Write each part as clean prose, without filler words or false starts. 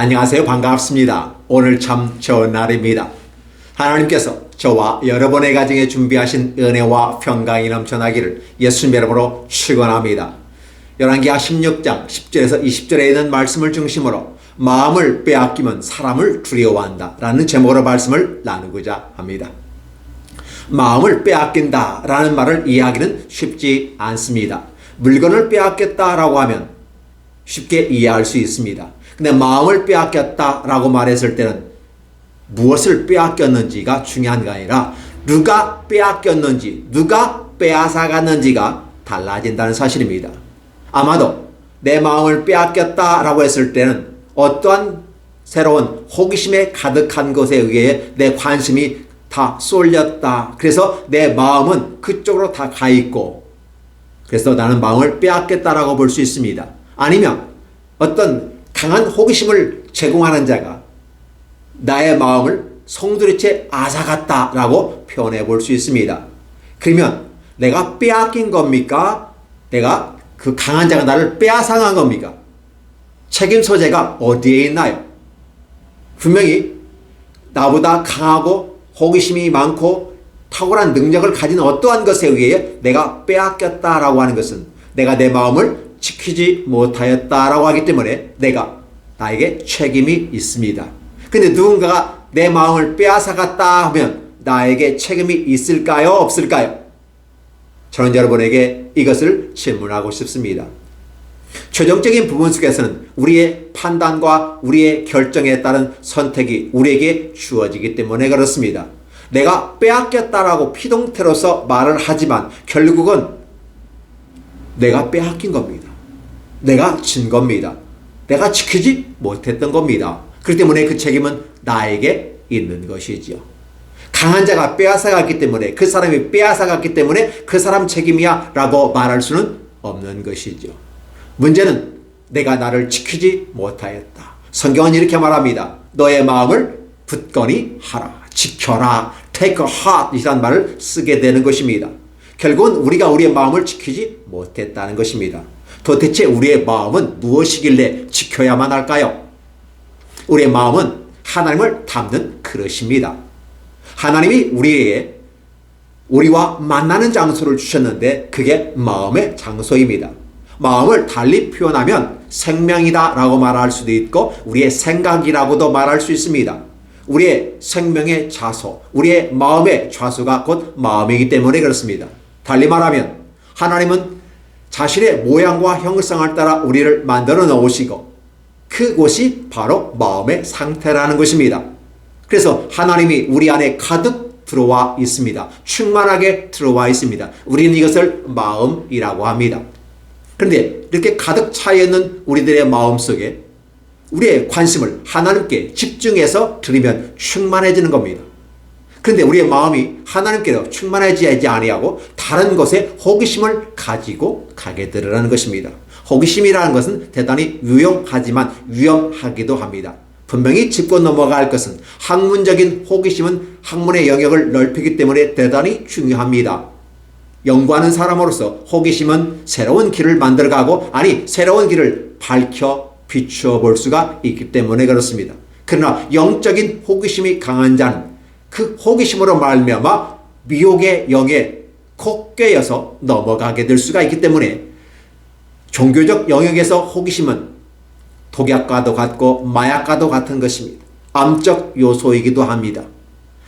안녕하세요. 반갑습니다. 오늘 참 좋은 날입니다. 하나님께서 저와 여러분의 가정에 준비하신 은혜와 평강이 넘쳐나기를 예수님 이름으로 축원합니다. 열왕기하 16장 10절에서 20절에 있는 말씀을 중심으로 마음을 빼앗기면 사람을 두려워한다 라는 제목으로 말씀을 나누고자 합니다. 마음을 빼앗긴다 라는 말을 이해하기는 쉽지 않습니다. 물건을 빼앗겼다라고 하면 쉽게 이해할 수 있습니다. 근데 마음을 빼앗겼다라고 말했을 때는 무엇을 빼앗겼는지가 중요한 게 아니라 누가 빼앗겼는지, 누가 빼앗아갔는지가 달라진다는 사실입니다. 아마도 내 마음을 빼앗겼다라고 했을 때는 어떠한 새로운 호기심에 가득한 것에 의해 내 관심이 다 쏠렸다. 그래서 내 마음은 그쪽으로 다 가 있고, 그래서 나는 마음을 빼앗겼다라고 볼 수 있습니다. 아니면 어떤 강한 호기심을 제공하는 자가 나의 마음을 송두리째 앗아갔다라고 표현해 볼 수 있습니다. 그러면 내가 빼앗긴 겁니까? 내가 그 강한 자가 나를 빼앗아간 겁니까? 책임 소재가 어디에 있나요? 분명히 나보다 강하고 호기심이 많고 탁월한 능력을 가진 어떠한 것에 의해 내가 빼앗겼다라고 하는 것은 내가 내 마음을 지키지 못하였다라고 하기 때문에 나에게 책임이 있습니다. 근데 누군가가 내 마음을 빼앗아갔다 하면 나에게 책임이 있을까요? 없을까요? 저는 여러분에게 이것을 질문하고 싶습니다. 최종적인 부분 속에서는 우리의 판단과 우리의 결정에 따른 선택이 우리에게 주어지기 때문에 그렇습니다. 내가 빼앗겼다라고 피동태로서 말을 하지만 결국은 내가 빼앗긴 겁니다. 내가 진 겁니다. 내가 지키지 못했던 겁니다. 그렇기 때문에 그 책임은 나에게 있는 것이지요. 강한 자가 빼앗아갔기 때문에, 그 사람이 빼앗아갔기 때문에 그 사람 책임이야 라고 말할 수는 없는 것이죠. 문제는 내가 나를 지키지 못하였다. 성경은 이렇게 말합니다. 너의 마음을 굳건히 하라, 지켜라, take a heart 이라는 말을 쓰게 되는 것입니다. 결국은 우리가 우리의 마음을 지키지 못했다는 것입니다. 도대체 우리의 마음은 무엇이길래 지켜야만 할까요? 우리의 마음은 하나님을 담는 그릇입니다. 하나님이 우리와 만나는 장소를 주셨는데 그게 마음의 장소입니다. 마음을 달리 표현하면 생명이다 라고 말할 수도 있고 우리의 생각이라고도 말할 수 있습니다. 우리의 생명의 좌소, 우리의 마음의 좌소가 곧 마음이기 때문에 그렇습니다. 달리 말하면 하나님은 자신의 모양과 형상을 따라 우리를 만들어 놓으시고 그곳이 바로 마음의 상태라는 것입니다. 그래서 하나님이 우리 안에 가득 들어와 있습니다. 충만하게 들어와 있습니다. 우리는 이것을 마음이라고 합니다. 그런데 이렇게 가득 차 있는 우리들의 마음 속에 우리의 관심을 하나님께 집중해서 드리면 충만해지는 겁니다. 그런데 우리의 마음이 하나님께로 충만해지지 아니하고 다른 것에 호기심을 가지고 가게 되라는 것입니다. 호기심이라는 것은 대단히 유용하지만 위험하기도 합니다. 분명히 짚고 넘어갈 것은 학문적인 호기심은 학문의 영역을 넓히기 때문에 대단히 중요합니다. 연구하는 사람으로서 호기심은 새로운 길을 만들어가고 새로운 길을 밝혀 비추어 볼 수가 있기 때문에 그렇습니다. 그러나 영적인 호기심이 강한 자는 그 호기심으로 말미암아 미혹의 영에 콕 꿰여서 넘어가게 될 수가 있기 때문에 종교적 영역에서 호기심은 독약과도 같고 마약과도 같은 것입니다. 암적 요소이기도 합니다.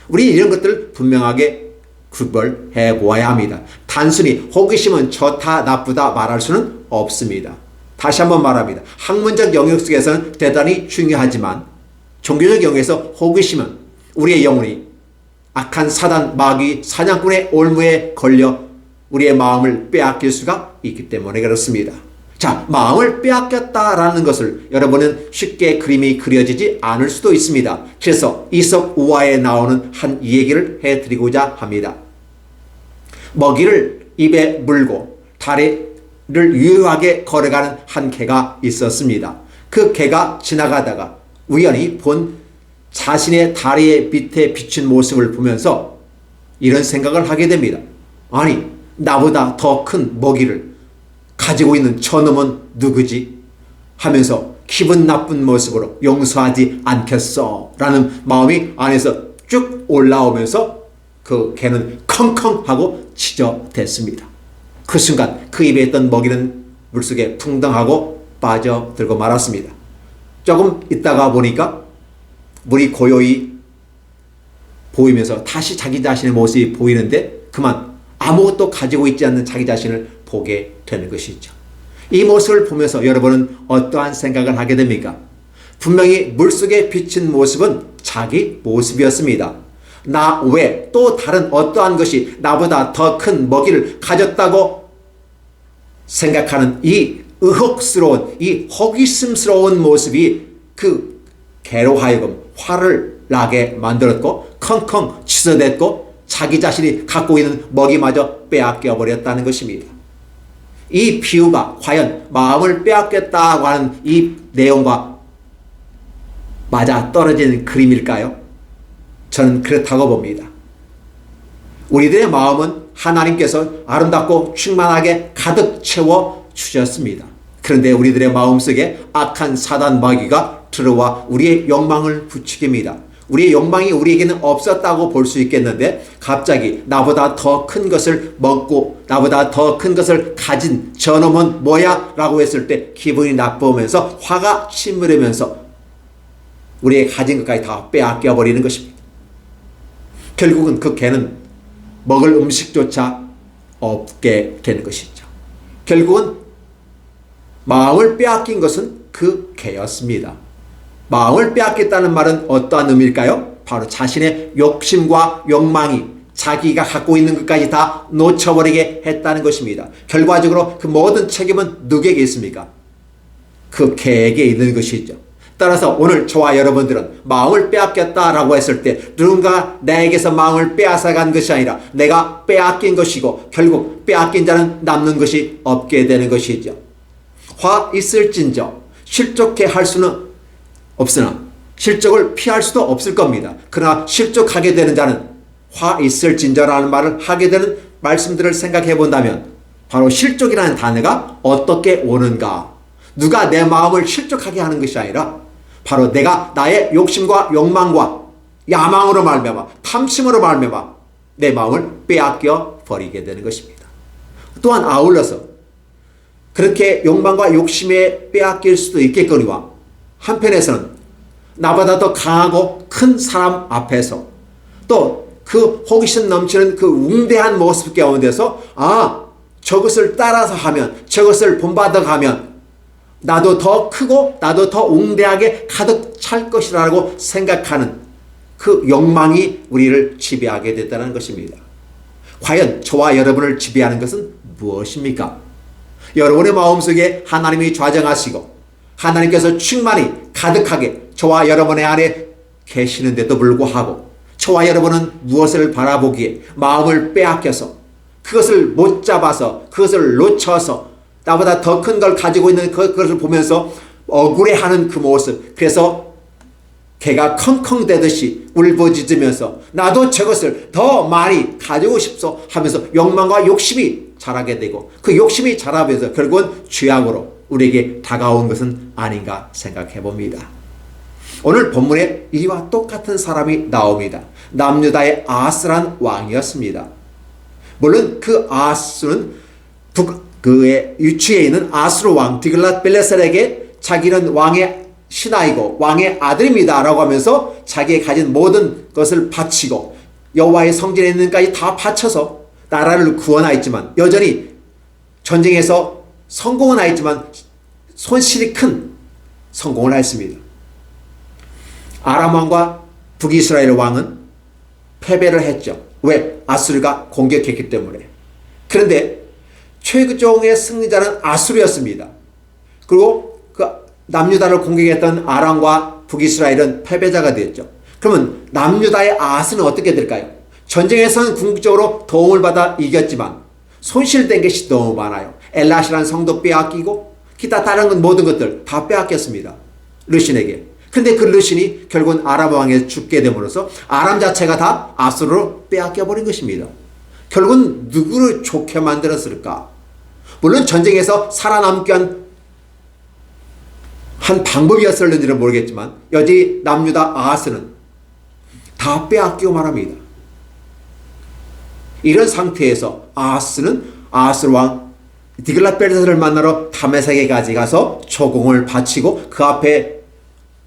우리 이런 것들을 분명하게 구별해 보아야 합니다. 단순히 호기심은 좋다 나쁘다 말할 수는 없습니다. 다시 한번 말합니다. 학문적 영역 속에서는 대단히 중요하지만 종교적 영역에서 호기심은 우리의 영혼이 악한 사단, 마귀, 사냥꾼의 올무에 걸려 우리의 마음을 빼앗길 수가 있기 때문에 그렇습니다. 자, 마음을 빼앗겼다라는 것을 여러분은 쉽게 그림이 그려지지 않을 수도 있습니다. 그래서 이솝 우화에 나오는 한 이야기를 해드리고자 합니다. 먹이를 입에 물고 다리를 유유하게 걸어가는 한 개가 있었습니다. 그 개가 지나가다가 우연히 본 자신의 다리의 밑에 비친 모습을 보면서 이런 생각을 하게 됩니다. 아니, 나보다 더 큰 먹이를 가지고 있는 저놈은 누구지? 하면서 기분 나쁜 모습으로 용서하지 않겠어 라는 마음이 안에서 쭉 올라오면서 그 개는 컹컹하고 치저댔습니다. 그 순간 그 입에 있던 먹이는 물속에 풍덩하고 빠져들고 말았습니다. 조금 있다가 보니까 물이 고요히 보이면서 다시 자기 자신의 모습이 보이는데 그만 아무것도 가지고 있지 않는 자기 자신을 보게 되는 것이죠. 이 모습을 보면서 여러분은 어떠한 생각을 하게 됩니까? 분명히 물속에 비친 모습은 자기 모습이었습니다. 나 외 또 다른 어떠한 것이 나보다 더 큰 먹이를 가졌다고 생각하는 이 의혹스러운, 이 호기심스러운 모습이 그 개로 하여금 화를 나게 만들었고 컹컹 치서댔고 자기 자신이 갖고 있는 먹이마저 빼앗겨 버렸다는 것입니다. 이 비유가 과연 마음을 빼앗겼다고 하는 이 내용과 맞아 떨어지는 그림일까요? 저는 그렇다고 봅니다. 우리들의 마음은 하나님께서 아름답고 충만하게 가득 채워 주셨습니다. 그런데 우리들의 마음속에 악한 사단 마귀가 들어와 우리의 욕망을 부추깁니다. 우리의 욕망이 우리에게는 없었다고 볼 수 있겠는데 갑자기 나보다 더 큰 것을 먹고 나보다 더 큰 것을 가진 저놈은 뭐야? 라고 했을 때 기분이 나쁘면서 화가 치밀으면서 우리의 가진 것까지 다 빼앗겨 버리는 것입니다. 결국은 그 개는 먹을 음식조차 없게 되는 것이죠. 결국은 마음을 빼앗긴 것은 그 개였습니다. 마음을 빼앗겼다는 말은 어떠한 의미일까요? 바로 자신의 욕심과 욕망이 자기가 갖고 있는 것까지 다 놓쳐버리게 했다는 것입니다. 결과적으로 그 모든 책임은 누구에게 있습니까? 그 개에게 있는 것이죠. 따라서 오늘 저와 여러분들은 마음을 빼앗겼다라고 했을 때 누군가 나에게서 마음을 빼앗아간 것이 아니라 내가 빼앗긴 것이고 결국 빼앗긴 자는 남는 것이 없게 되는 것이죠. 화 있을진저 실족해 할 수는 없으나 실족을 피할 수도 없을 겁니다. 그러나 실족하게 되는 자는 화 있을진저라는 말을 하게 되는 말씀들을 생각해 본다면 바로 실족이라는 단어가 어떻게 오는가? 누가 내 마음을 실족하게 하는 것이 아니라 바로 내가 나의 욕심과 욕망과 야망으로 말미암아 탐심으로 말미암아 내 마음을 빼앗겨 버리게 되는 것입니다. 또한 아울러서 그렇게 욕망과 욕심에 빼앗길 수도 있겠거니와 한편에서는 나보다 더 강하고 큰 사람 앞에서 또 그 호기심 넘치는 그 웅대한 모습 가운데서 저것을 따라서 하면 저것을 본받아 가면 나도 더 크고 나도 더 웅대하게 가득 찰 것이라고 생각하는 그 욕망이 우리를 지배하게 됐다는 것입니다. 과연 저와 여러분을 지배하는 것은 무엇입니까? 여러분의 마음속에 하나님이 좌정하시고 하나님께서 충만히 가득하게 저와 여러분의 안에 계시는데도 불구하고 저와 여러분은 무엇을 바라보기에 마음을 빼앗겨서 그것을 못 잡아서 그것을 놓쳐서 나보다 더 큰 걸 가지고 있는 그것을 보면서 억울해하는 그 모습. 그래서 개가 컹컹대듯이 울부짖으면서 나도 저것을 더 많이 가지고 싶소 하면서 욕망과 욕심이 자라게 되고 그 욕심이 자라면서 결국은 죄악으로 우리에게 다가온 것은 아닌가 생각해 봅니다. 오늘 본문에 이와 똑같은 사람이 나옵니다. 남유다의 아하스란 왕이었습니다. 물론 그 아하스는 그의 유치에 있는 아수르 왕 디글랏빌레셀에게 자기는 왕의 신하이고 왕의 아들입니다 라고 하면서 자기의 가진 모든 것을 바치고 여호와의 성전에 있는 것까지 다 바쳐서 나라를 구원하였지만 여전히 전쟁에서 성공은 하였지만 손실이 큰 성공을 하였습니다. 아람 왕과 북이스라엘 왕은 패배를 했죠. 왜? 아수르가 공격했기 때문에. 그런데 최종의 승리자는 아수르였습니다. 그리고 그 남유다를 공격했던 아람과 북이스라엘은 패배자가 되었죠. 그러면 남유다의 아하스는 어떻게 될까요? 전쟁에서는 궁극적으로 도움을 받아 이겼지만 손실된 것이 너무 많아요. 엘라시라는 성도 빼앗기고 기타 다른 모든 것들 다 빼앗겼습니다. 르신에게. 근데 그 르신이 결국은 아람 왕에 죽게 됨으로써 아람 자체가 다 아수르로 빼앗겨버린 것입니다. 결국은 누구를 좋게 만들었을까? 물론 전쟁에서 살아남기 위한 한 방법이었을는지는 모르겠지만 여전히 남유다 아하스는 다 빼앗기고 말합니다. 이런 상태에서 아하스는 아하스 왕 디글랏벨레셀을 만나러 다메섹에까지 가서 초공을 바치고 그 앞에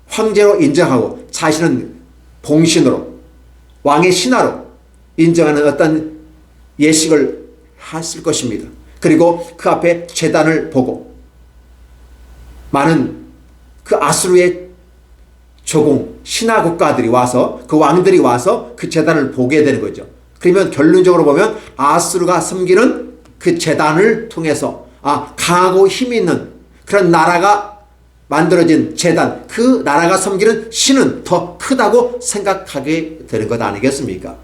황제로 인정하고 자신은 봉신으로 왕의 신하로 인정하는 어떤 예식을 했을 것입니다. 그리고 그 앞에 제단을 보고 많은 그 아수르의 조공 신하 국가들이 와서 그 왕들이 와서 그 제단을 보게 되는 거죠. 그러면 결론적으로 보면 아수르가 섬기는 그 제단을 통해서 강하고 힘이 있는 그런 나라가 만들어진 제단, 그 나라가 섬기는 신은 더 크다고 생각하게 되는 것 아니겠습니까?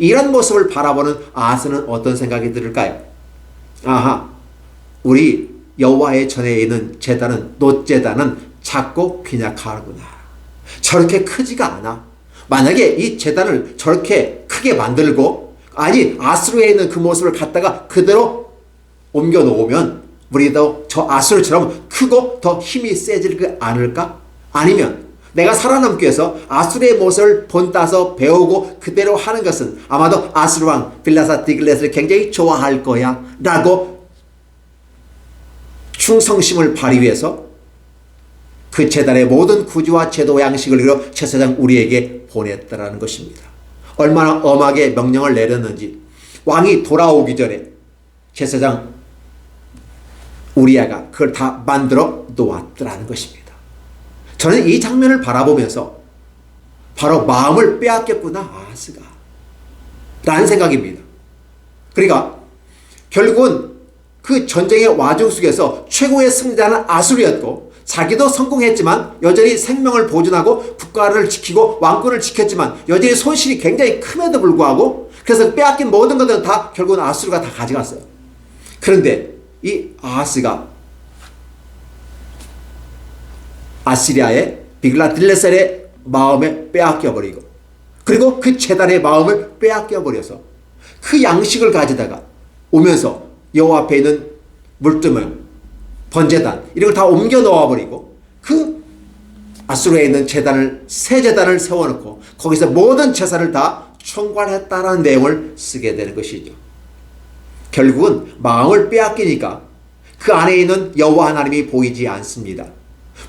이런 모습을 바라보는 아하스는 어떤 생각이 들을까요? 우리 여호와의 전에 있는 제단은 놋제단은 작고 빈약하구나. 저렇게 크지가 않아. 만약에 이 제단을 저렇게 크게 만들고 아수르에 있는 그 모습을 갖다가 그대로 옮겨 놓으면 우리도 저 아수르처럼 크고 더 힘이 세지지 않을까? 아니면 내가 살아남기 위해서 아수르의 모습을 본따서 배우고 그대로 하는 것은 아마도 아수르 왕 빌라사 디글렛을 굉장히 좋아할 거야 라고 충성심을 발휘해서 그 제단의 모든 구조와 제도 양식을 이루어 제사장 우리에게 보냈다라는 것입니다. 얼마나 엄하게 명령을 내렸는지 왕이 돌아오기 전에 제사장 우리아가 그걸 다 만들어 놓았더라는 것입니다. 저는 이 장면을 바라보면서 바로 마음을 빼앗겼구나 아하스가 라는 생각입니다. 그러니까 결국은 그 전쟁의 와중 속에서 최고의 승자는 아수르였고 자기도 성공했지만 여전히 생명을 보존하고 국가를 지키고 왕권을 지켰지만 여전히 손실이 굉장히 큼에도 불구하고 그래서 빼앗긴 모든 것들은 다 결국은 아수르가 다 가져갔어요. 그런데 이 아하스가 아시리아의 비글랏딜레셀의 마음에 빼앗겨버리고 그리고 그 제단의 마음을 빼앗겨버려서 그 양식을 가져다가 오면서 여호와 앞에 있는 물두멍, 번제단 이런 걸 다 옮겨 놓아버리고 그 아수르에 있는 제단을 새 제단을 세워놓고 거기서 모든 제사를 다 총괄했다라는 내용을 쓰게 되는 것이죠. 결국은 마음을 빼앗기니까 그 안에 있는 여호와 하나님이 보이지 않습니다.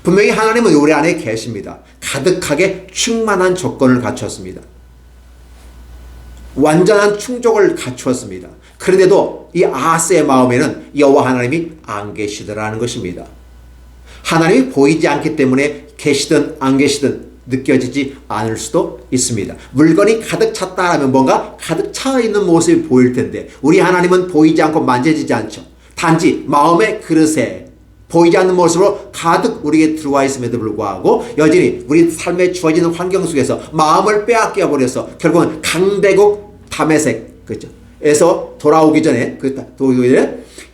분명히 하나님은 우리 안에 계십니다. 가득하게 충만한 조건을 갖추었습니다. 완전한 충족을 갖추었습니다. 그런데도 이 아하스의 마음에는 여호와 하나님이 안 계시더라는 것입니다. 하나님이 보이지 않기 때문에 계시든 안 계시든 느껴지지 않을 수도 있습니다. 물건이 가득 찼다라면 뭔가 가득 차 있는 모습이 보일 텐데 우리 하나님은 보이지 않고 만져지지 않죠. 단지 마음의 그릇에 보이지 않는 모습으로 가득 우리에게 들어와 있음에도 불구하고 여전히 우리 삶에 주어지는 환경 속에서 마음을 빼앗겨 버려서 결국은 강대국 다메섹 그죠? 에서 돌아오기 전에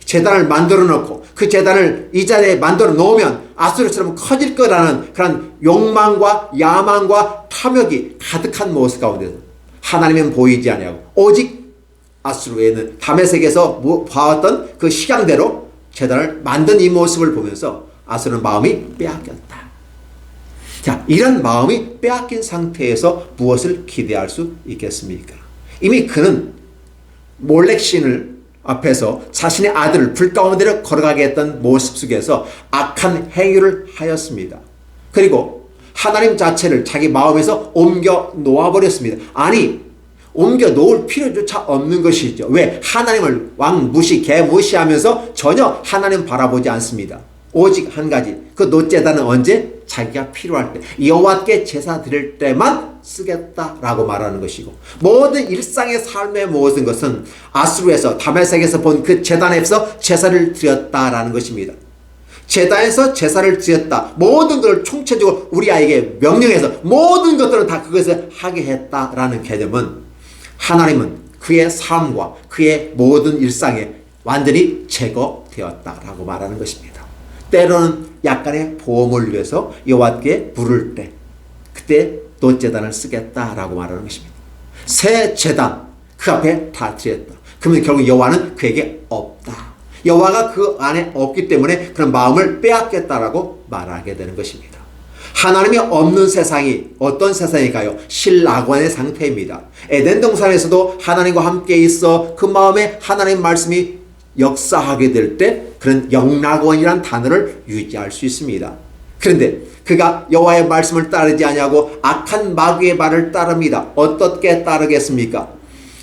제단을 만들어 놓고 그 제단을 이 자리에 만들어 놓으면 아수르처럼 커질 거라는 그런 욕망과 야망과 탐욕이 가득한 모습 가운데서 하나님은 보이지 아니하고 오직 아수르에는 다메섹에서 봐왔던 그 식양대로 제단을 만든 이 모습을 보면서 아수르는 마음이 빼앗겼다. 자, 이런 마음이 빼앗긴 상태에서 무엇을 기대할 수 있겠습니까? 이미 그는 몰렉 신을 앞에서 자신의 아들을 불 가운데로 걸어가게 했던 모습 속에서 악한 행위를 하였습니다. 그리고 하나님 자체를 자기 마음에서 옮겨 놓아버렸습니다. 아니, 옮겨 놓을 필요조차 없는 것이죠. 왜? 하나님을 왕 무시, 개 무시하면서 전혀 하나님 바라보지 않습니다. 오직 한 가지, 그 놋제단은 언제? 자기가 필요할 때, 여호와께 제사 드릴 때만 쓰겠다라고 말하는 것이고, 모든 일상의 삶의 모든 것은 아수르에서 다메섹에서 본 그 제단에서 제사를 드렸다라는 것입니다. 제단에서 제사를 드렸다. 모든 것을 총체적으로 우리 아이에게 명령해서 모든 것들을 다 그것을 하게 했다라는 개념은 하나님은 그의 삶과 그의 모든 일상에 완전히 제거되었다라고 말하는 것입니다. 때로는 약간의 보험을 위해서 여호와께 부를 때 그때 놋제단을 쓰겠다라고 말하는 것입니다. 새 제단 그 앞에 다 드렸다. 그러면 결국 여호와는 그에게 없다. 여호와가 그 안에 없기 때문에 그런 마음을 빼앗겠다라고 말하게 되는 것입니다. 하나님이 없는 세상이 어떤 세상일까요? 신락원의 상태입니다. 에덴 동산에서도 하나님과 함께 있어 그 마음에 하나님 말씀이 역사하게 될 때 그런 영락원이란 단어를 유지할 수 있습니다. 그런데 그가 여호와의 말씀을 따르지 아니하고 악한 마귀의 말을 따릅니다. 어떻게 따르겠습니까?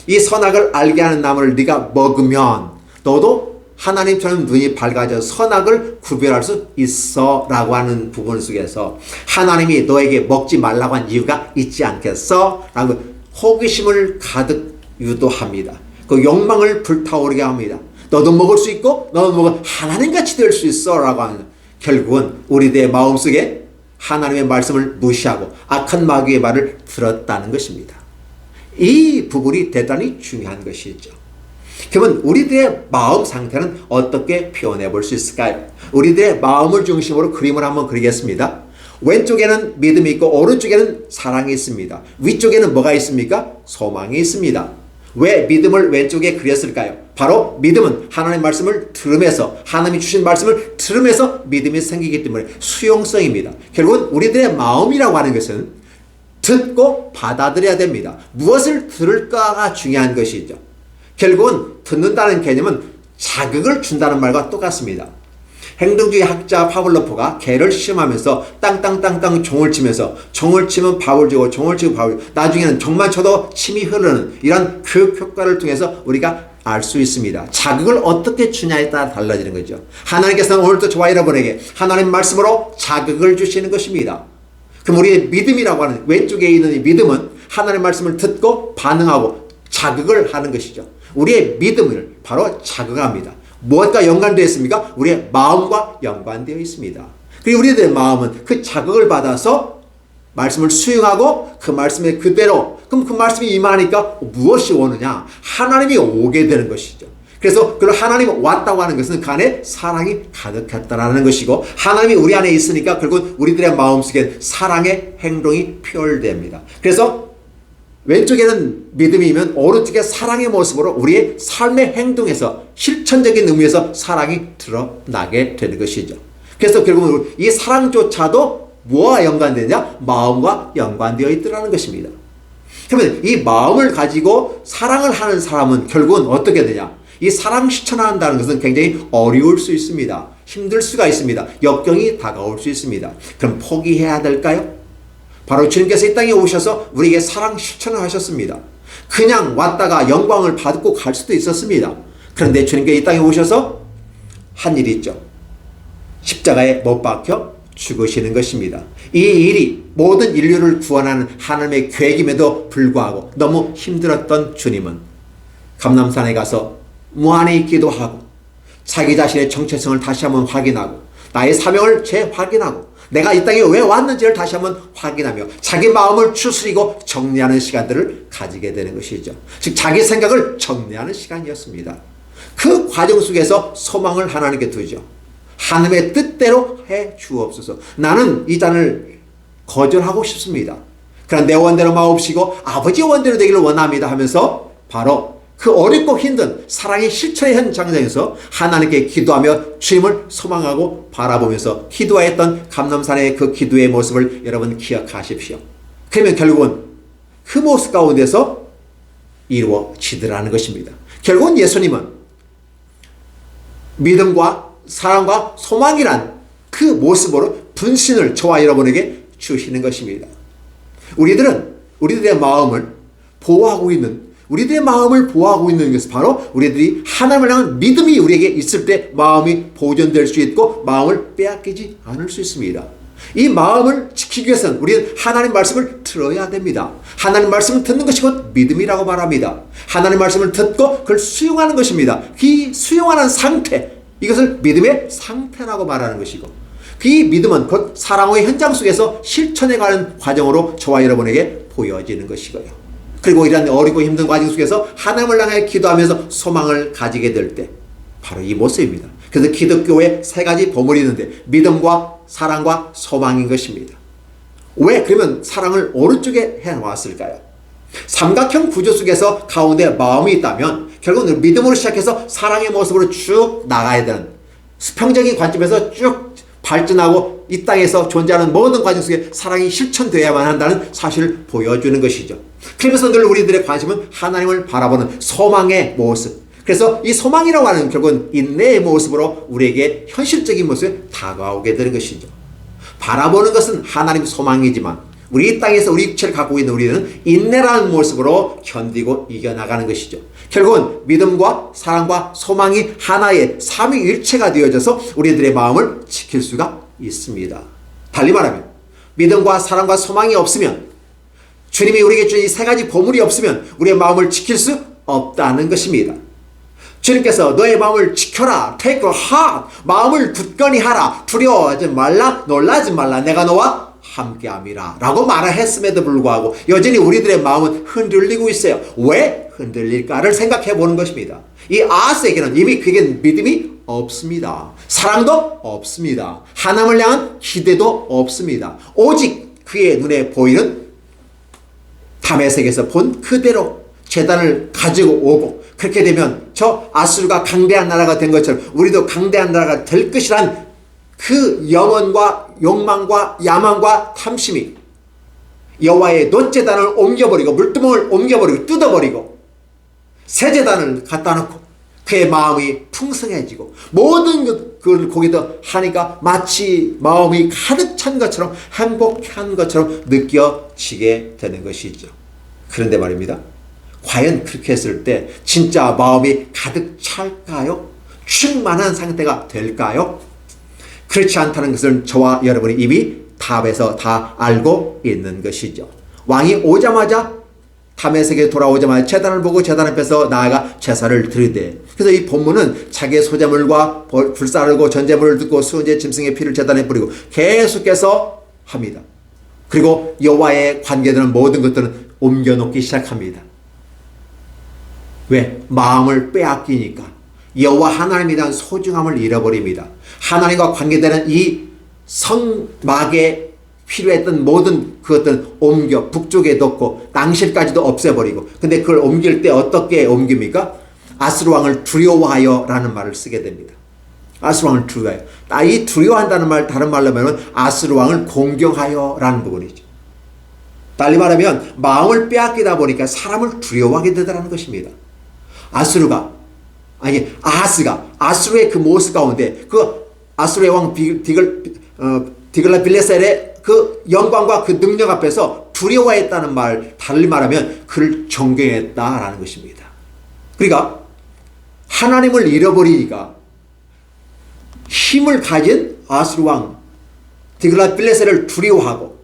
이 선악을 알게 하는 나무를 네가 먹으면 너도 하나님처럼 눈이 밝아져 선악을 구별할 수 있어 라고 하는 부분 속에서 하나님이 너에게 먹지 말라고 한 이유가 있지 않겠어? 라고 호기심을 가득 유도합니다. 그 욕망을 불타오르게 합니다. 너도 먹을 수 있고 너도 먹으면 하나님같이 될 수 있어 라고 하는, 결국은 우리들의 마음속에 하나님의 말씀을 무시하고 악한 마귀의 말을 들었다는 것입니다. 이 부분이 대단히 중요한 것이죠. 그러면 우리들의 마음 상태는 어떻게 표현해 볼 수 있을까요? 우리들의 마음을 중심으로 그림을 한번 그리겠습니다. 왼쪽에는 믿음이 있고 오른쪽에는 사랑이 있습니다. 위쪽에는 뭐가 있습니까? 소망이 있습니다. 왜 믿음을 왼쪽에 그렸을까요? 바로 믿음은 하나님의 말씀을 들으면서, 하나님이 주신 말씀을 들으면서 믿음이 생기기 때문에 수용성입니다. 결국은 우리들의 마음이라고 하는 것은 듣고 받아들여야 됩니다. 무엇을 들을까가 중요한 것이죠. 결국은 듣는다는 개념은 자극을 준다는 말과 똑같습니다. 행동주의 학자 파블로프가 개를 시험하면서 땅땅땅땅 종을 치면서 종을 치면 밥을 주고 종을 치고 밥을 주고 나중에는 종만 쳐도 침이 흐르는 이런 교육 효과를 통해서 우리가 알 수 있습니다. 자극을 어떻게 주냐에 따라 달라지는 거죠. 하나님께서는 오늘도 저와 여러분에게 하나님 말씀으로 자극을 주시는 것입니다. 그럼 우리의 믿음이라고 하는 왼쪽에 있는 이 믿음은 하나님의 말씀을 듣고 반응하고 자극을 하는 것이죠. 우리의 믿음을 바로 자극합니다. 무엇과 연관되어 있습니까? 우리의 마음과 연관되어 있습니다. 그리고 우리들의 마음은 그 자극을 받아서 말씀을 수용하고 그 말씀에 그대로, 그럼 그 말씀이 임하니까 무엇이 오느냐? 하나님이 오게 되는 것이죠. 그래서 그 하나님이 왔다고 하는 것은 그 안에 사랑이 가득했다라는 것이고, 하나님이 우리 안에 있으니까 결국 우리들의 마음속에 사랑의 행동이 표현됩니다. 그래서 왼쪽에는 믿음이면 오른쪽에 사랑의 모습으로 우리의 삶의 행동에서 실천적인 의미에서 사랑이 드러나게 되는 것이죠. 그래서 결국은 이 사랑조차도 뭐와 연관되냐? 마음과 연관되어 있더라는 것입니다. 그러면 이 마음을 가지고 사랑을 하는 사람은 결국은 어떻게 되냐? 이 사랑 실천한다는 것은 굉장히 어려울 수 있습니다. 힘들 수가 있습니다. 역경이 다가올 수 있습니다. 그럼 포기해야 될까요? 바로 주님께서 이 땅에 오셔서 우리에게 사랑 실천을 하셨습니다. 그냥 왔다가 영광을 받고 갈 수도 있었습니다. 그런데 주님께서 이 땅에 오셔서 한 일이 있죠. 십자가에 못 박혀 죽으시는 것입니다. 이 일이 모든 인류를 구원하는 하나님의 계획임에도 불구하고 너무 힘들었던 주님은 감람산에 가서 무한히 기도하고 자기 자신의 정체성을 다시 한번 확인하고 나의 사명을 재확인하고 내가 이 땅에 왜 왔는지를 다시 한번 확인하며 자기 마음을 추스리고 정리하는 시간들을 가지게 되는 것이죠. 즉 자기 생각을 정리하는 시간이었습니다. 그 과정 속에서 소망을 하나님께 두죠. 하나님의 뜻대로 해 주옵소서. 나는 이 잔을 거절하고 싶습니다. 그러나 내 원대로 마옵시고 아버지의 원대로 되기를 원합니다 하면서 바로 그 어렵고 힘든 사랑의 실천의 현장에서 하나님께 기도하며 주님을 소망하고 바라보면서 기도했던 감람산의 그 기도의 모습을 여러분 기억하십시오. 그러면 결국은 그 모습 가운데서 이루어지더라는 것입니다. 결국은 예수님은 믿음과 사랑과 소망이란 그 모습으로 분신을 저와 여러분에게 주시는 것입니다. 우리들의 마음을 보호하고 있는, 우리들의 마음을 보호하고 있는 것은 바로 우리들이 하나님을 향한 믿음이 우리에게 있을 때 마음이 보존될 수 있고 마음을 빼앗기지 않을 수 있습니다. 이 마음을 지키기 위해서는 우리는 하나님 말씀을 들어야 됩니다. 하나님 말씀을 듣는 것이 곧 믿음이라고 말합니다. 하나님 말씀을 듣고 그걸 수용하는 것입니다. 이 수용하는 상태, 이것을 믿음의 상태라고 말하는 것이고, 그 믿음은 곧 사랑의 현장 속에서 실천해가는 과정으로 저와 여러분에게 보여지는 것이고요. 그리고 이런 어렵고 힘든 과정 속에서 하나님을 향해 기도하면서 소망을 가지게 될 때 바로 이 모습입니다. 그래서 기독교에 세 가지 보물이 있는데 믿음과 사랑과 소망인 것입니다. 왜 그러면 사랑을 오른쪽에 해놓았을까요? 삼각형 구조 속에서 가운데 마음이 있다면 결국은 믿음으로 시작해서 사랑의 모습으로 쭉 나가야 되는, 수평적인 관점에서 쭉 발전하고 이 땅에서 존재하는 모든 과정 속에 사랑이 실천되어야만 한다는 사실을 보여주는 것이죠. 그러면서 늘 우리들의 관심은 하나님을 바라보는 소망의 모습. 그래서 이 소망이라고 하는 결국은 인내의 모습으로 우리에게 현실적인 모습에 다가오게 되는 것이죠. 바라보는 것은 하나님 소망이지만 우리 이 땅에서 우리 육체를 갖고 있는 우리는 인내라는 모습으로 견디고 이겨나가는 것이죠. 결국은 믿음과 사랑과 소망이 하나의 삼위일체가 되어져서 우리들의 마음을 지킬 수가 있습니다. 달리 말하면 믿음과 사랑과 소망이 없으면, 주님이 우리에게 준 이 세 가지 보물이 없으면 우리의 마음을 지킬 수 없다는 것입니다. 주님께서 너의 마음을 지켜라, take a heart, 마음을 굳건히 하라, 두려워하지 말라, 놀라지 말라, 내가 너와 함께함이라 라고 말했음에도 불구하고 여전히 우리들의 마음은 흔들리고 있어요. 왜 흔들릴까를 생각해 보는 것입니다. 이 아스에게는 이미 그에게 믿음이 없습니다. 사랑도 없습니다. 하나님을 향한 기대도 없습니다. 오직 그의 눈에 보이는 다메섹에서 본 그대로 제단을 가지고 오고, 그렇게 되면 저 아수르가 강대한 나라가 된 것처럼 우리도 강대한 나라가 될 것이란 그 영혼과 욕망과 야망과 탐심이 여호와의 놋제단을 옮겨버리고 물두멍을 옮겨버리고 뜯어버리고 새 제단을 갖다 놓고 그의 마음이 풍성해지고 모든 그걸 거기다 하니까 마치 마음이 가득 찬 것처럼 행복한 것처럼 느껴지게 되는 것이죠. 그런데 말입니다, 과연 그렇게 했을 때 진짜 마음이 가득 찰까요? 충만한 상태가 될까요? 그렇지 않다는 것을 저와 여러분이 이미 답에서 다 알고 있는 것이죠. 왕이 오자마자 다메섹에 돌아오자마자 제단을 보고 제단 앞에서 나아가 제사를 드리되, 그래서 이 본문은 자기의 소재물과 불사르고 전제물을 듣고 수은제 짐승의 피를 제단에 뿌리고 계속해서 합니다. 그리고 여호와의 관계되는 모든 것들은 옮겨놓기 시작합니다. 왜? 마음을 빼앗기니까. 여호와 하나님에 대한 소중함을 잃어버립니다. 하나님과 관계되는 이 성막에 필요했던 모든 그것들은 옮겨 북쪽에 뒀고 낭실까지도 없애버리고, 근데 그걸 옮길 때 어떻게 옮깁니까? 아수르 왕을 두려워하여 라는 말을 쓰게 됩니다. 아수르 왕을 두려워하여. 이 두려워한다는 말, 다른 말로 하면 아수르 왕을 공경하여 라는 부분이죠. 달리 말하면 마음을 빼앗기다 보니까 사람을 두려워하게 되더라는 것입니다. 아하스가 아수르의 그 모습 가운데 그 아수르의 왕 디글라빌레셀의 그 영광과 그 능력 앞에서 두려워했다는 말, 달리 말하면 그를 존경했다라는 것입니다. 그러니까 하나님을 잃어버리니까 힘을 가진 아수르 왕 디글라빌레셀을 두려워하고,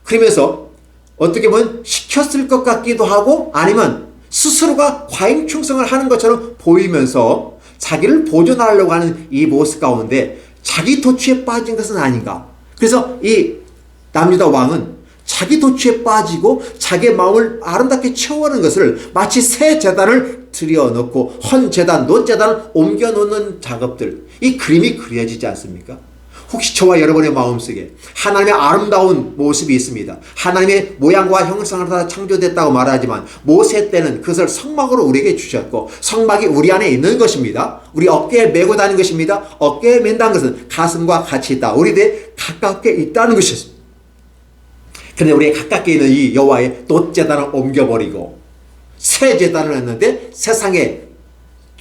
그러면서 어떻게 보면 시켰을 것 같기도 하고 아니면 스스로가 과잉 충성을 하는 것처럼 보이면서 자기를 보존하려고 하는 이 모습 가운데 자기 도취에 빠진 것은 아닌가. 그래서 이 남유다 왕은 자기 도취에 빠지고 자기의 마음을 아름답게 채워가는 것을 마치 새 제단을 들여놓고 헌 제단, 놋 제단을 옮겨놓는 작업들, 이 그림이 그려지지 않습니까? 혹시 저와 여러분의 마음속에 하나님의 아름다운 모습이 있습니다. 하나님의 모양과 형상을 다 창조됐다고 말하지만 모세 때는 그것을 성막으로 우리에게 주셨고 성막이 우리 안에 있는 것입니다. 우리 어깨에 메고 다니는 것입니다. 어깨에 맨다는 것은 가슴과 같이 있다. 우리들에 가깝게 있다는 것이었습니다. 그런데 우리의 가깝게 있는 이 여호와의 놋 제단을 옮겨버리고 새 제단을 했는데 세상에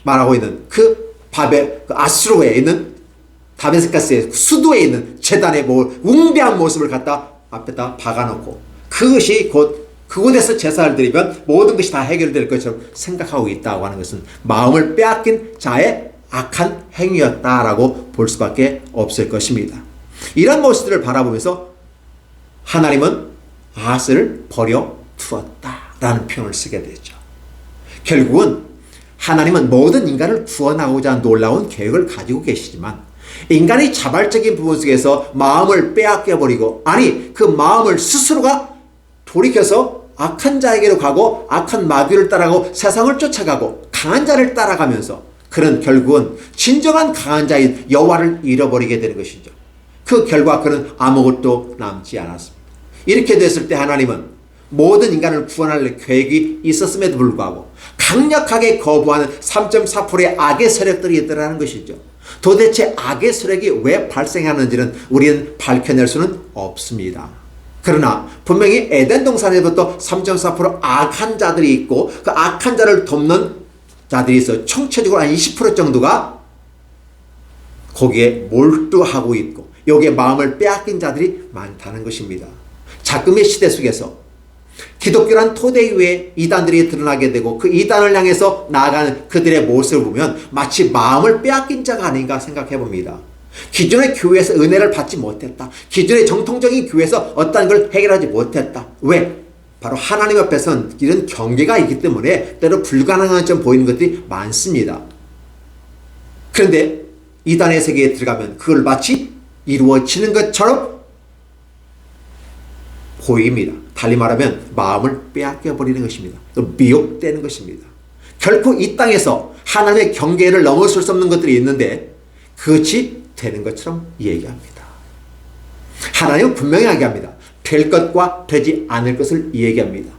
말하고 있는 그 아수르에 있는 다메섹가스의 수도에 있는 제단의 웅대한 모습을 갖다 앞에다 박아놓고 그것이 곧 그곳에서 제사를 드리면 모든 것이 다 해결될 것처럼 생각하고 있다고 하는 것은 마음을 빼앗긴 자의 악한 행위였다라고 볼 수밖에 없을 것입니다. 이런 모습들을 바라보면서 하나님은 아하스를 버려 두었다라는 표현을 쓰게 되죠. 결국은 하나님은 모든 인간을 구원하고자 놀라운 계획을 가지고 계시지만 인간의 자발적인 부분 속에서 마음을 빼앗겨버리고, 아니 그 마음을 스스로가 돌이켜서 악한 자에게로 가고 악한 마귀를 따라가고 세상을 쫓아가고 강한 자를 따라가면서 그는 결국은 진정한 강한 자인 여호와를 잃어버리게 되는 것이죠. 그 결과 그는 아무것도 남지 않았습니다. 이렇게 됐을 때 하나님은 모든 인간을 구원할 계획이 있었음에도 불구하고 강력하게 거부하는 3.4%의 악의 세력들이 있더라는 것이죠. 도대체 악의 세력이 왜 발생하는지는 우리는 밝혀낼 수는 없습니다. 그러나 분명히 에덴 동산에부터 3.4% 악한 자들이 있고 그 악한 자를 돕는 자들이 있어 총체적으로 한 20% 정도가 거기에 몰두하고 있고 여기에 마음을 빼앗긴 자들이 많다는 것입니다. 자금의 시대 속에서 기독교란 토대 위에 이단들이 드러나게 되고 그 이단을 향해서 나아가는 그들의 모습을 보면 마치 마음을 빼앗긴 자가 아닌가 생각해 봅니다. 기존의 교회에서 은혜를 받지 못했다. 기존의 정통적인 교회에서 어떤 걸 해결하지 못했다. 왜? 바로 하나님 앞에서는 이런 경계가 있기 때문에 때로 불가능한 것처럼 보이는 것들이 많습니다. 그런데 이단의 세계에 들어가면 그걸 마치 이루어지는 것처럼 보입니다. 달리 말하면 마음을 빼앗겨 버리는 것입니다. 또 미혹되는 것입니다. 결코 이 땅에서 하나님의 경계를 넘어설 수 없는 것들이 있는데 그것이 되는 것처럼 얘기합니다. 하나님은 분명히 얘기합니다. 될 것과 되지 않을 것을 얘기합니다.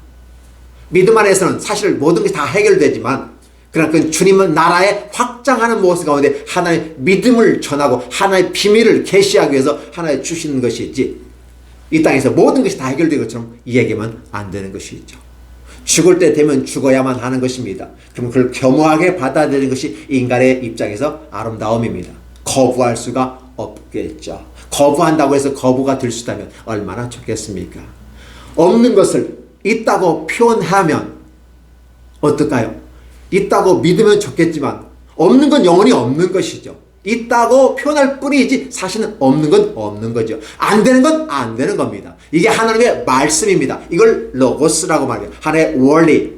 믿음 안에서는 사실 모든 것이 다 해결되지만 그러나 그 주님은 나라의 확장하는 모습 가운데 하나의 믿음을 전하고 하나의 비밀을 계시하기 위해서 하나의 주시는 것이지 이 땅에서 모든 것이 다 해결된 것처럼 이야기하면 안 되는 것이죠. 죽을 때 되면 죽어야만 하는 것입니다. 그럼 그걸 겸허하게 받아들이는 것이 인간의 입장에서 아름다움입니다. 거부할 수가 없겠죠. 거부한다고 해서 거부가 될 수 있다면 얼마나 좋겠습니까? 없는 것을 있다고 표현하면 어떨까요? 있다고 믿으면 좋겠지만 없는 건 영원히 없는 것이죠. 있다고 표현할 뿐이지 사실은 없는 건 없는 거죠. 안 되는 건 안 되는 겁니다. 이게 하나님의 말씀입니다. 이걸 로고스라고 말해요. 하나의 원리,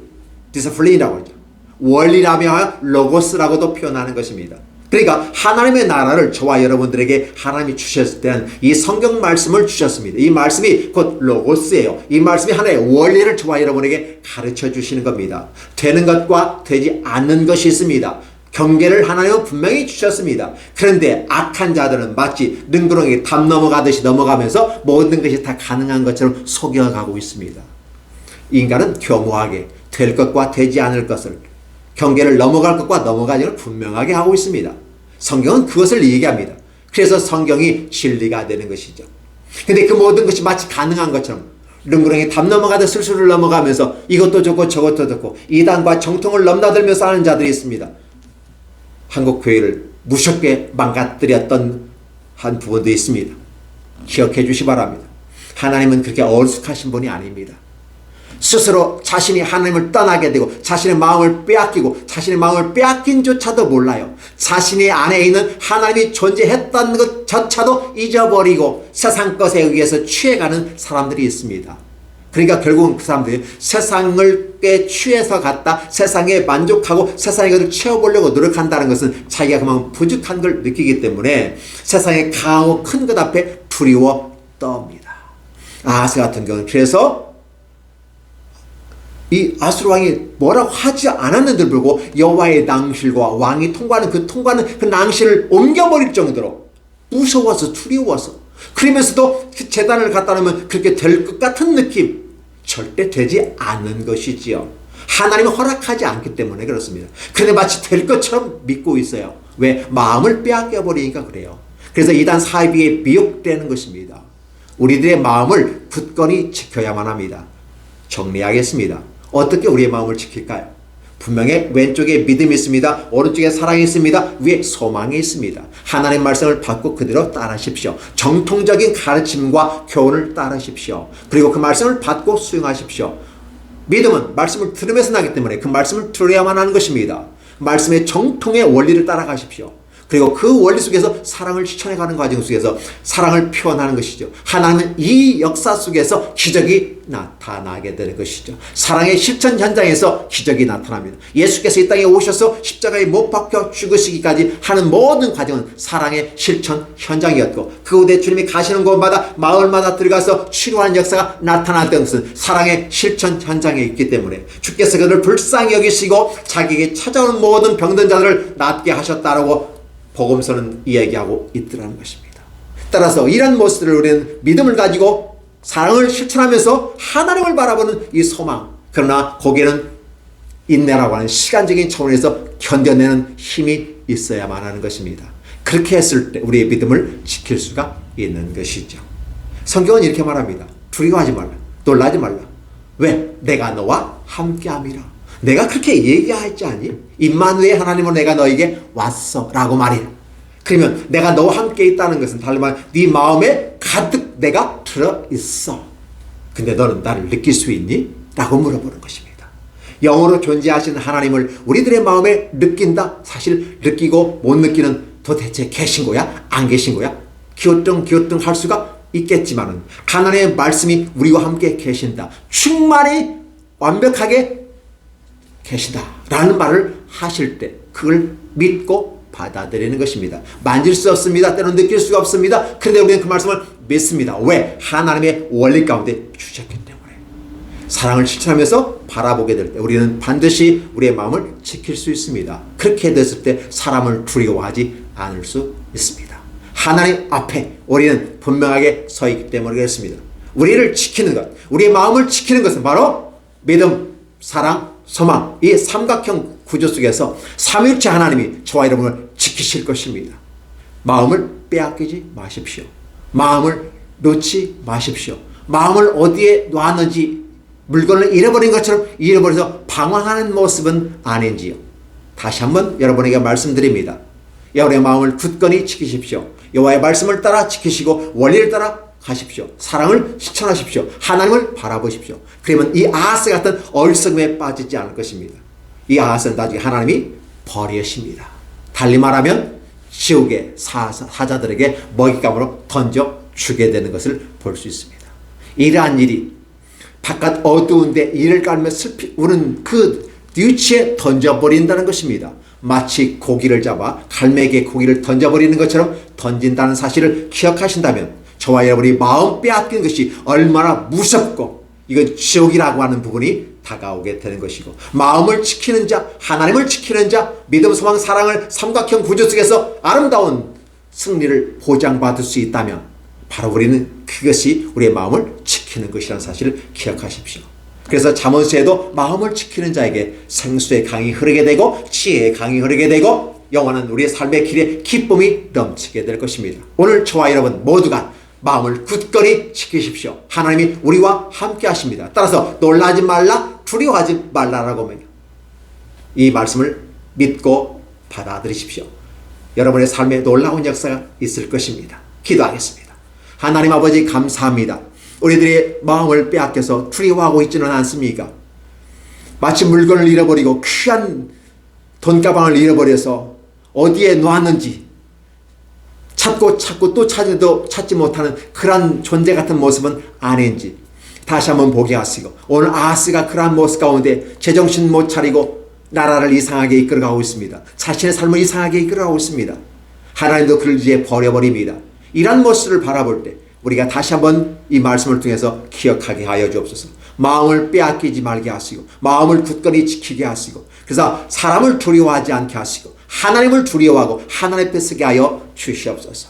디스플린이라고 하죠. 원리라며 로고스라고도 표현하는 것입니다. 그러니까 하나님의 나라를 저와 여러분들에게 하나님이 주셨을 때는 이 성경 말씀을 주셨습니다. 이 말씀이 곧 로고스예요. 이 말씀이 하나의 원리를 저와 여러분에게 가르쳐 주시는 겁니다. 되는 것과 되지 않는 것이 있습니다. 경계를 하나님은 분명히 주셨습니다. 그런데 악한 자들은 마치 능구렁이 담 넘어가듯이 넘어가면서 모든 것이 다 가능한 것처럼 속여가고 있습니다. 인간은 겸허하게 될 것과 되지 않을 것을 경계를 넘어갈 것과 넘어가지 않을 것을 분명하게 하고 있습니다. 성경은 그것을 얘기합니다. 그래서 성경이 진리가 되는 것이죠. 근데 그 모든 것이 마치 가능한 것처럼 능구렁이 담 넘어가듯 술술 넘어가면서 이것도 좋고 저것도 좋고 이단과 정통을 넘나들면서 하는 자들이 있습니다. 한국 교회를 무섭게 망가뜨렸던 한 부분도 있습니다. 기억해 주시 바랍니다. 하나님은 그렇게 어리숙하신 분이 아닙니다. 스스로 자신이 하나님을 떠나게 되고 자신의 마음을 빼앗기고 자신의 마음을 빼앗긴 조차도 몰라요. 자신의 안에 있는 하나님이 존재했다는 것조차도 잊어버리고 세상 것에 의해서 취해가는 사람들이 있습니다. 그러니까 결국은 그 사람들이 세상을 꽤 취해서 갔다 세상에 만족하고 세상의 것을 채워보려고 노력한다는 것은 자기가 그만 부족한 걸 느끼기 때문에 세상의 강하고 큰 것 앞에 두려워 떱니다. 아하스 같은 경우는 그래서 이 아수르 왕이 뭐라고 하지 않았는데도 불구하고 여호와의 낭실과 왕이 통과하는 그 낭실을 옮겨버릴 정도로 무서워서 두려워서 그러면서도 그 재단을 갖다 놓으면 그렇게 될 것 같은 느낌 절대 되지 않는 것이지요. 하나님은 허락하지 않기 때문에 그렇습니다. 그런데 마치 될 것처럼 믿고 있어요. 왜? 마음을 빼앗겨 버리니까 그래요. 그래서 이단 사이비에 미혹되는 것입니다. 우리들의 마음을 굳건히 지켜야만 합니다. 정리하겠습니다. 어떻게 우리의 마음을 지킬까요? 분명히 왼쪽에 믿음이 있습니다. 오른쪽에 사랑이 있습니다. 위에 소망이 있습니다. 하나님 말씀을 받고 그대로 따르십시오. 정통적인 가르침과 교훈을 따르십시오. 그리고 그 말씀을 받고 수용하십시오. 믿음은 말씀을 들으면서 나기 때문에 그 말씀을 들어야만 하는 것입니다. 말씀의 정통의 원리를 따라가십시오. 그리고 그 원리 속에서 사랑을 실천해가는 과정 속에서 사랑을 표현하는 것이죠. 하나님은 이 역사 속에서 기적이 나타나게 되는 것이죠. 사랑의 실천 현장에서 기적이 나타납니다. 예수께서 이 땅에 오셔서 십자가에 못 박혀 죽으시기까지 하는 모든 과정은 사랑의 실천 현장이었고 그 후대 주님이 가시는 곳마다 마을마다 들어가서 치료하는 역사가 나타났던 것은 사랑의 실천 현장에 있기 때문에 주께서 그들을 불쌍히 여기시고 자기에게 찾아오는 모든 병든 자들을 낫게 하셨다라고 복음서는 이야기하고 있더라는 것입니다. 따라서 이런 모습들을 우리는 믿음을 가지고 사랑을 실천하면서 하나님을 바라보는 이 소망. 그러나 거기에는 인내라고 하는 시간적인 차원에서 견뎌내는 힘이 있어야만 하는 것입니다. 그렇게 했을 때 우리의 믿음을 지킬 수가 있는 것이죠. 성경은 이렇게 말합니다. 두려워하지 말라. 놀라지 말라. 왜? 내가 너와 함께함이라. 내가 그렇게 얘기하지 않니? 임마누엘 하나님은 내가 너에게 왔어 라고 말이야. 그러면 내가 너와 함께 있다는 것은 달리 말하면 네 마음에 가득 내가 들어있어. 근데 너는 나를 느낄 수 있니? 라고 물어보는 것입니다. 영으로 존재하시는 하나님을 우리들의 마음에 느낀다? 사실 느끼고 못 느끼는 도대체 계신 거야? 안 계신 거야? 기어뚱 할 수가 있겠지만은 하나님의 말씀이 우리와 함께 계신다. 충만히 완벽하게 계신다. 라는 말을 하실 때 그걸 믿고 받아들이는 것입니다. 만질 수 없습니다. 때로는 느낄 수가 없습니다. 그런데 우리는 그 말씀을 믿습니다. 왜? 하나님의 원리 가운데 주셨기 때문에. 사랑을 실천하면서 바라보게 될 때 우리는 반드시 우리의 마음을 지킬 수 있습니다. 그렇게 됐을 때 사람을 두려워하지 않을 수 있습니다. 하나님 앞에 우리는 분명하게 서 있기 때문에 그렇습니다. 우리를 지키는 것, 우리의 마음을 지키는 것은 바로 믿음, 사랑, 소망, 이 삼각형 구조 속에서 삼위일체 하나님이 저와 여러분을 지키실 것입니다. 마음을 빼앗기지 마십시오. 마음을 놓지 마십시오. 마음을 어디에 놨는지 물건을 잃어버린 것처럼 잃어버려서 방황하는 모습은 아닌지요. 다시 한번 여러분에게 말씀드립니다. 여러분의 마음을 굳건히 지키십시오. 여호와의 말씀을 따라 지키시고 원리를 따라 가십시오. 사랑을 실천하십시오. 하나님을 바라보십시오. 그러면 이 아하스 같은 어리석음에 빠지지 않을 것입니다. 이 아하스는 나중에 하나님이 버리십니다. 달리 말하면 지옥의 사자들에게 먹잇감으로 던져주게 되는 것을 볼 수 있습니다. 이러한 일이 바깥 어두운데 이를 깔며 슬피 우는 그 뉘치에 던져버린다는 것입니다. 마치 고기를 잡아 갈매기의 고기를 던져버리는 것처럼 던진다는 사실을 기억하신다면 저와 여러분이 마음 빼앗긴 것이 얼마나 무섭고 이건 지옥이라고 하는 부분이 다가오게 되는 것이고, 마음을 지키는 자, 하나님을 지키는 자, 믿음, 소망, 사랑을 삼각형 구조 속에서 아름다운 승리를 보장받을 수 있다면 바로 우리는 그것이 우리의 마음을 지키는 것이라는 사실을 기억하십시오. 그래서 잠언서에도 마음을 지키는 자에게 생수의 강이 흐르게 되고 지혜의 강이 흐르게 되고 영원한 우리의 삶의 길에 기쁨이 넘치게 될 것입니다. 오늘 저와 여러분 모두가 마음을 굳건히 지키십시오. 하나님이 우리와 함께 하십니다. 따라서 놀라지 말라, 두려워하지 말라라고 하면 이 말씀을 믿고 받아들이십시오. 여러분의 삶에 놀라운 역사가 있을 것입니다. 기도하겠습니다. 하나님 아버지 감사합니다. 우리들의 마음을 빼앗겨서 두려워하고 있지는 않습니까? 마치 물건을 잃어버리고 귀한 돈가방을 잃어버려서 어디에 놓았는지 찾고 또 찾아도 찾지 못하는 그런 존재 같은 모습은 아닌지 다시 한번 보게 하시고, 오늘 아하스가 그러한 모습 가운데 제정신 못 차리고 나라를 이상하게 이끌어가고 있습니다. 자신의 삶을 이상하게 이끌어가고 있습니다. 하나님도 그를 이제 버려버립니다. 이런 모습을 바라볼 때 우리가 다시 한번 이 말씀을 통해서 기억하게 하여 주옵소서. 마음을 빼앗기지 말게 하시고 마음을 굳건히 지키게 하시고, 그래서 사람을 두려워하지 않게 하시고 하나님을 두려워하고 하나님 앞에 서게 하여 주시옵소서.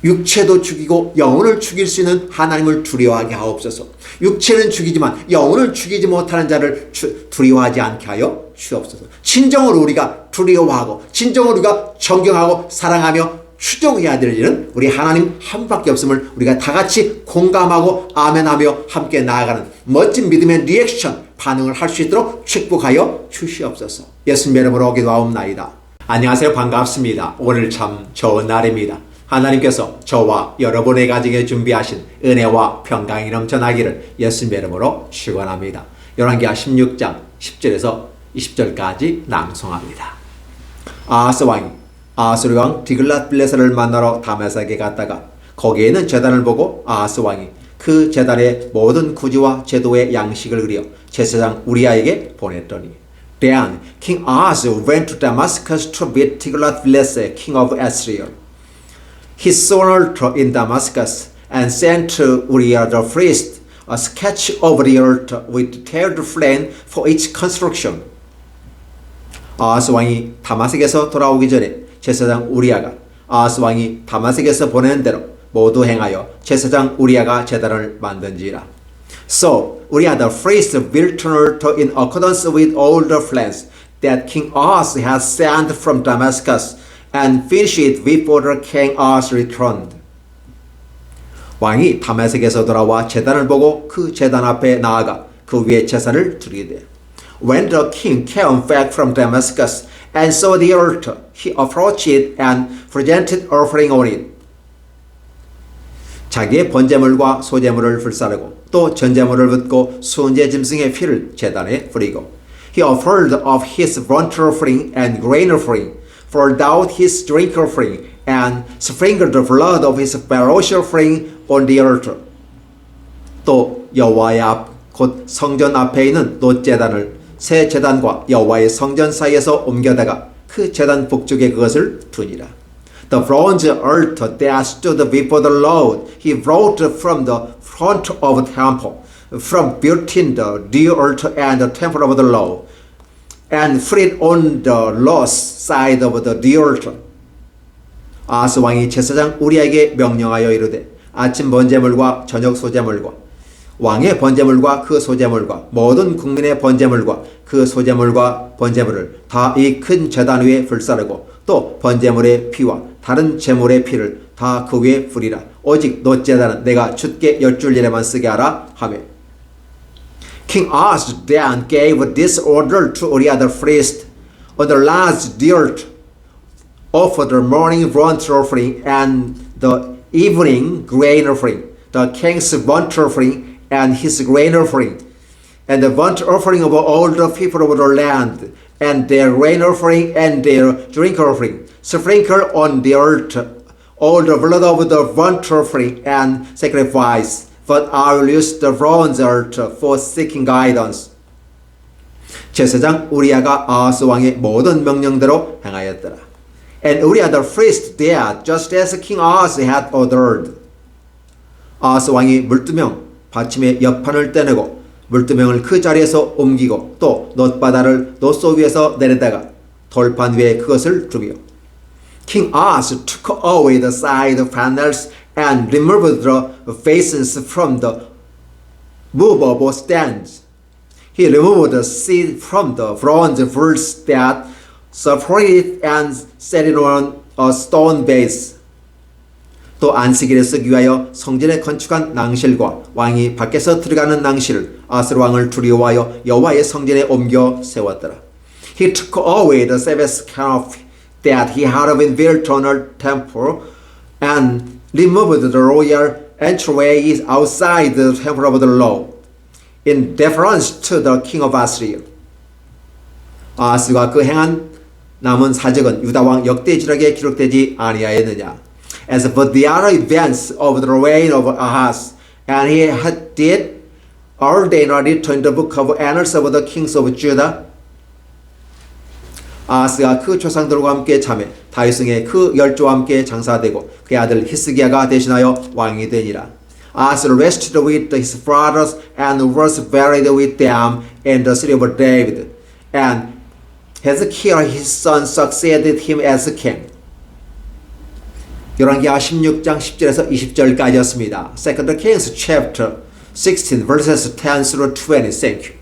육체도 죽이고 영혼을 죽일 수 있는 하나님을 두려워하게 하옵소서. 육체는 죽이지만 영혼을 죽이지 못하는 자를 두려워하지 않게 하여 주옵소서. 진정으로 우리가 두려워하고 진정으로 우리가 존경하고 사랑하며 추종해야 될 일은 우리 하나님 한 밖에 없음을 우리가 다 같이 공감하고 아멘하며 함께 나아가는 멋진 믿음의 리액션, 반응을 할 수 있도록 축복하여 주시옵소서. 예수님의 이름으로 기도하옵나이다. 안녕하세요. 반갑습니다. 오늘 참 좋은 날입니다. 하나님께서 저와 여러분의 가정에 준비하신 은혜와 평강이 넘쳐나기를 예수님의 이름으로 축원합니다. 열왕기하 16장 10절에서 20절까지 낭송합니다. 아하스 왕이 아하스르 왕 디글랏빌레셀을 만나러 다메섹에 갔다가 거기에 있는 제단을 보고 아하스 왕이 그 제단의 모든 구지와 제도의 양식을 그려 제사장 우리아에게 보냈더니, Then King Ahaz went to Damascus to meet Tiglath-Pileser, king of Assyria. He saw an altar in Damascus and sent to Uriah the priest a sketch of the altar with detailed plan for its construction. 아하스 왕이 다마섹에서 돌아오기 전에 제사장 우리아가 아하스 왕이 다마섹에서 보낸 대로 모두 행하여 제사장 우리아가 제단을 만든지라. So Uriah the priest built an altar in accordance with all the plans that King Ahaz had sent from Damascus and finished it before the King Ahaz returned. 왕이 다메섹에서 돌아와 제단을 보고 그 제단 앞에 나아가 그 위에 제사를 드리되 When the king came back from Damascus and saw the altar, he approached it and presented offering on it. 자기의 번제물과 소제물을 불사르고 또 전제물을 붓고 순제 짐승의 피를 제단에 뿌리고 He offered of his burnt offering and grain offering, poured out his drink offering, and sprinkled the blood of his burnt offering on the altar. 또 여호와의 앞 곧 성전 앞에 있는 놋제단을 새 제단과 여호와의 성전 사이에서 옮겨다가 그 제단 북쪽에 그것을 두니라. The bronze altar that stood before the Lord he brought from the front of the temple, from between the dear altar and the temple of the Lord, and put it on the lost side of the dear altar. 아하스 왕이 제사장 우리에게 명령하여 이르되 아침 번제물과 저녁 소제물과 왕의 번제물과 그 소제물과 모든 국민의 번제물과 그 소제물과 번제물을 다 이 큰 제단 위에 불사르고 또 번제물의 피와 다른 제물의 피를 다 그 위에 뿌리라. 오직 놋제단은 내가 주께 10일에만 쓰게 하라 하며 King Ahaz then gave this order to Uriah the priest on the last dirt offered the morning burnt offering and the evening grain offering, the king's burnt offering and his grain offering, and the burnt offering of all the people of the land, and their grain offering and their drink offering, sprinkle on the altar all the blood of the burnt offering and sacrifice. But I will use the bronze altar for seeking guidance. 제사장 우리아가 아하스 왕의 모든 명령대로 행하였더라. And Uriah the priest did just as King Ahaz had ordered. 아하스 왕이 물두명 받침의 옆판을 떼내고 물두명을 그 자리에서 옮기고 또 놋바다를 놋소 위에서 내려다가 돌판 위에 그것을 두며 King Ahaz took away the side panels and removed the facings from the movable stands. He removed the seat from the bronze vaults that supported it and set it on a stone base. 또 안식일에 쓰기 위하여 성전에 건축한 낭실과 왕이 밖에서 들어가는 낭실을 아하스 왕을 두려워하여 여호와의 성전에 옮겨 세웠더라. He took away the Sabbath canopy that he had been built on a temple and removed the royal entryways outside the temple of the Lord in deference to the king of Assyria. 아하스가 그 행한 남은 사적은 유다왕 역대지력에 기록되지 아니하였느냐. As for the other events of the reign of Ahaz, and he did ordain or written in the book of annals of the kings of Judah. 아하스가 그 조상들과 함께 참해 다윗성에 그 열조와 함께 장사되고 그의 아들 히스기야가 대신하여 왕이 되니라. Ahaz rested with his brothers and was buried with them in the city of David. And Hezekiah his son succeeded him as king. 열왕기하 16장 10절에서 20절까지였습니다. 2 Kings chapter 16 verses 10 through 20. Thank you.